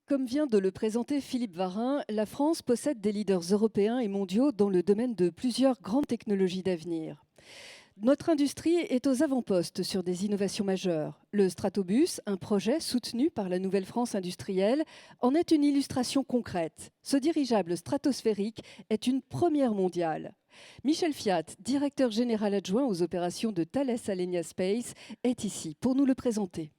Comme vient de le présenter Philippe Varin, la France possède des leaders européens et mondiaux dans le domaine de plusieurs grandes technologies d'avenir. Notre industrie est aux avant-postes sur des innovations majeures. Le Stratobus, un projet soutenu par la Nouvelle France industrielle, en est une illustration concrète. Ce dirigeable stratosphérique est une première mondiale. Michel Fiat, directeur général adjoint aux opérations de Thales Alenia Space, est ici pour nous le présenter.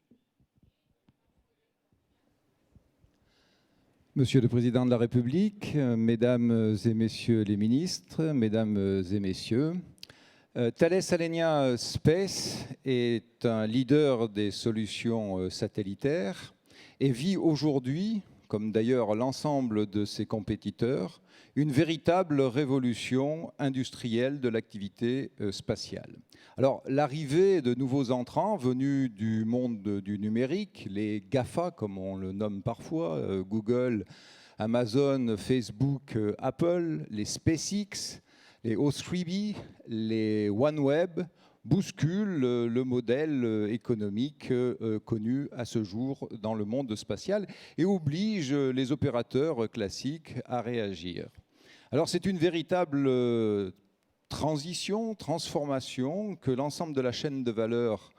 Monsieur le Président de la République, Mesdames et Messieurs les ministres, Mesdames et Messieurs, Thales Alenia Space est un leader des solutions satellitaires et vit aujourd'hui, comme d'ailleurs l'ensemble de ses compétiteurs, une véritable révolution industrielle de l'activité spatiale. Alors, l'arrivée de nouveaux entrants venus du monde du numérique, les GAFA, comme on le nomme parfois, Google, Amazon, Facebook, Apple, les SpaceX, les O3B, les OneWeb, bousculent le modèle économique connu à ce jour dans le monde spatial et obligent les opérateurs classiques à réagir. Alors c'est une véritable transition, transformation que l'ensemble de la chaîne de valeur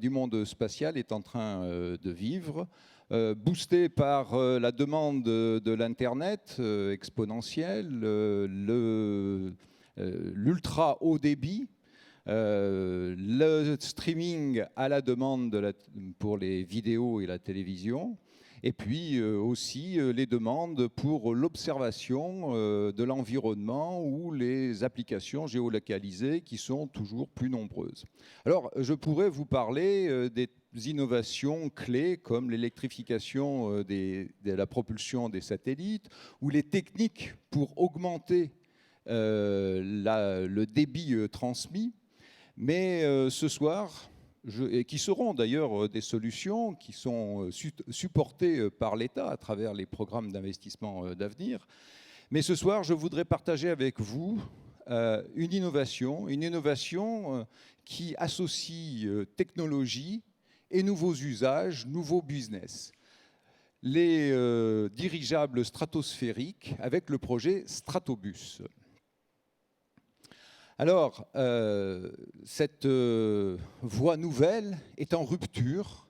du monde spatial est en train de vivre, boostée par la demande de l'Internet exponentielle, l'ultra haut débit, le streaming à la demande pour les vidéos et la télévision, et puis aussi les demandes pour l'observation de l'environnement ou les applications géolocalisées qui sont toujours plus nombreuses. Alors, je pourrais vous parler des innovations clés comme l'électrification de la propulsion des satellites ou les techniques pour augmenter le débit transmis. Mais ce soir, et qui seront d'ailleurs des solutions qui sont supportées par l'État à travers les programmes d'investissement d'avenir. Mais ce soir, je voudrais partager avec vous une innovation qui associe technologie et nouveaux usages, nouveaux business. Les dirigeables stratosphériques avec le projet Stratobus. Alors, cette voie nouvelle est en rupture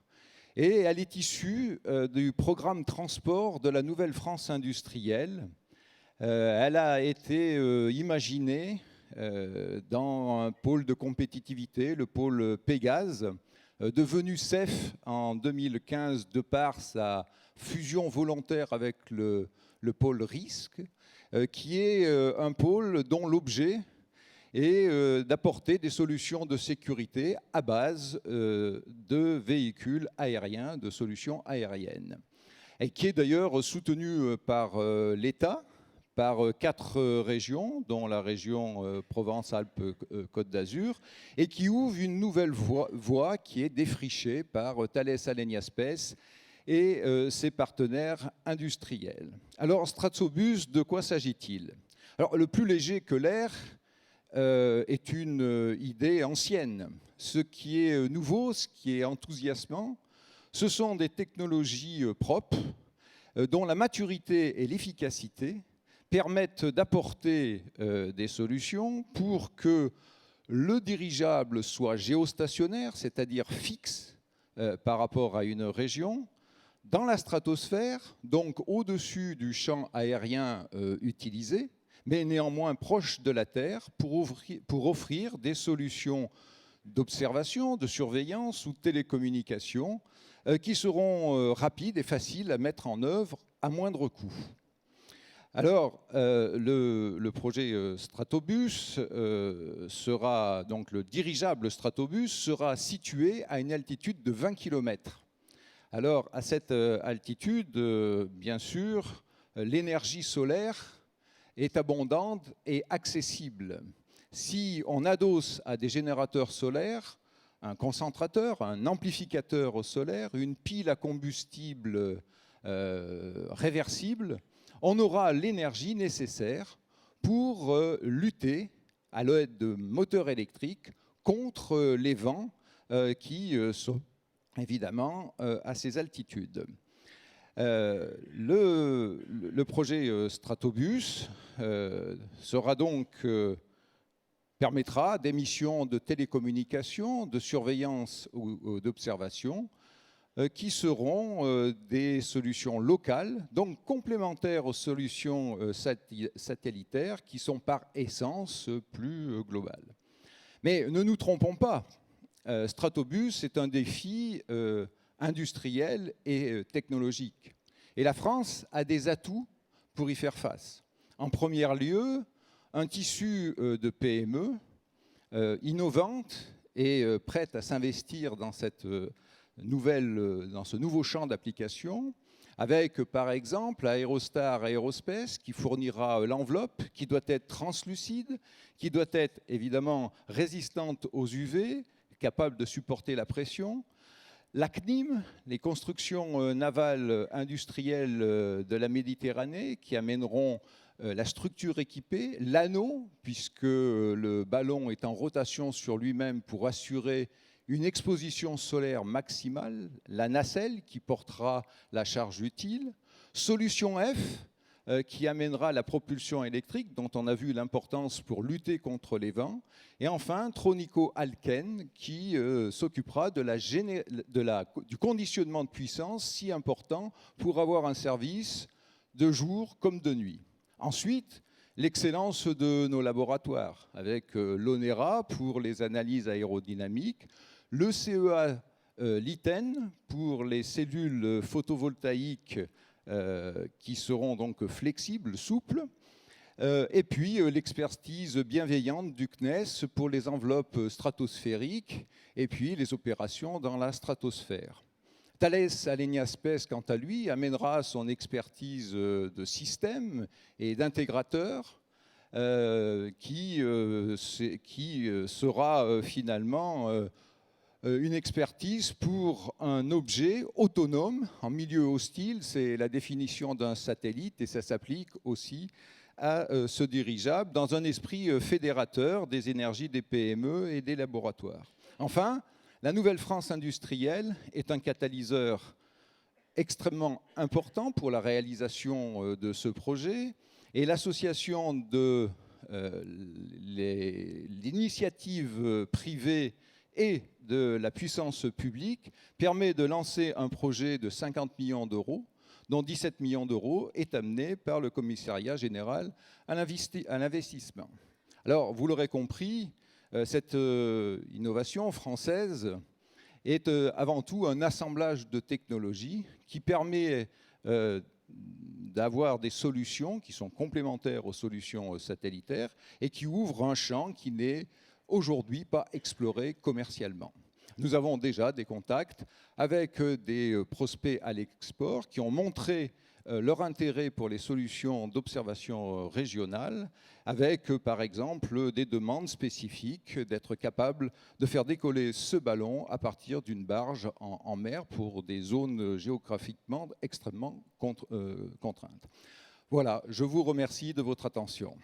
et elle est issue du programme transport de la Nouvelle France industrielle. Elle a été imaginée dans un pôle de compétitivité, le pôle Pégase, devenu CEF en 2015 de par sa fusion volontaire avec le pôle Risque, qui est un pôle dont l'objet et d'apporter des solutions de sécurité à base de véhicules aériens, de solutions aériennes, et qui est d'ailleurs soutenu par l'État, par 4 régions, dont la région Provence-Alpes-Côte d'Azur, et qui ouvre une nouvelle voie qui est défrichée par Thales Alenia Space et ses partenaires industriels. Alors, Stratobus, de quoi s'agit-il? Alors, le plus léger que l'air est une idée ancienne. Ce qui est nouveau, ce qui est enthousiasmant, ce sont des technologies propres dont la maturité et l'efficacité permettent d'apporter des solutions pour que le dirigeable soit géostationnaire, c'est-à-dire fixe par rapport à une région, dans la stratosphère, donc au-dessus du champ aérien utilisé, mais néanmoins proche de la Terre pour offrir des solutions d'observation, de surveillance ou de télécommunication qui seront rapides et faciles à mettre en œuvre à moindre coût. Alors, le projet Stratobus sera, donc le dirigeable Stratobus sera situé à une altitude de 20 km. Alors, à cette altitude, bien sûr, l'énergie solaire est abondante et accessible. Si on adosse à des générateurs solaires, un concentrateur, un amplificateur solaire, une pile à combustible réversible, on aura l'énergie nécessaire pour lutter à l'aide de moteurs électriques contre les vents qui sont évidemment à ces altitudes. Le projet Stratobus sera donc permettra des missions de télécommunication, de surveillance ou d'observation qui seront des solutions locales, donc complémentaires aux solutions satellitaires qui sont par essence plus globales. Mais ne nous trompons pas, Stratobus est un défi industriel et technologique. Et la France a des atouts pour y faire face. En premier lieu, un tissu de PME innovante et prête à s'investir dans ce nouveau champ d'application, avec par exemple Aerostar Aerospace qui fournira l'enveloppe, qui doit être translucide, qui doit être évidemment résistante aux UV, capable de supporter la pression. La CNIM, les constructions navales industrielles de la Méditerranée, qui amèneront la structure équipée, l'anneau, puisque le ballon est en rotation sur lui-même pour assurer une exposition solaire maximale, la nacelle qui portera la charge utile, Solution F qui amènera la propulsion électrique dont on a vu l'importance pour lutter contre les vents, et enfin Tronico Alken qui s'occupera du conditionnement de puissance si important pour avoir un service de jour comme de nuit. Ensuite, l'excellence de nos laboratoires avec l'ONERA pour les analyses aérodynamiques, le CEA l'ITEN pour les cellules photovoltaïques qui seront donc flexibles, souples, et puis l'expertise bienveillante du CNES pour les enveloppes stratosphériques et puis les opérations dans la stratosphère. Thales Alenia Space, quant à lui, amènera son expertise de système et d'intégrateur qui sera finalement une expertise pour un objet autonome en milieu hostile. C'est la définition d'un satellite et ça s'applique aussi à ce dirigeable dans un esprit fédérateur des énergies des PME et des laboratoires. Enfin, la nouvelle France industrielle est un catalyseur extrêmement important pour la réalisation de ce projet et l'association de l'initiative privée et de la puissance publique permet de lancer un projet de 50 millions d'euros, dont 17 millions d'euros est amené par le Commissariat général à l'investissement. Alors, vous l'aurez compris, cette innovation française est avant tout un assemblage de technologies qui permet d'avoir des solutions qui sont complémentaires aux solutions satellitaires et qui ouvrent un champ qui n'est aujourd'hui pas exploré commercialement. Nous avons déjà des contacts avec des prospects à l'export qui ont montré leur intérêt pour les solutions d'observation régionale, avec par exemple des demandes spécifiques d'être capable de faire décoller ce ballon à partir d'une barge en mer pour des zones géographiquement extrêmement contraintes. Voilà, je vous remercie de votre attention.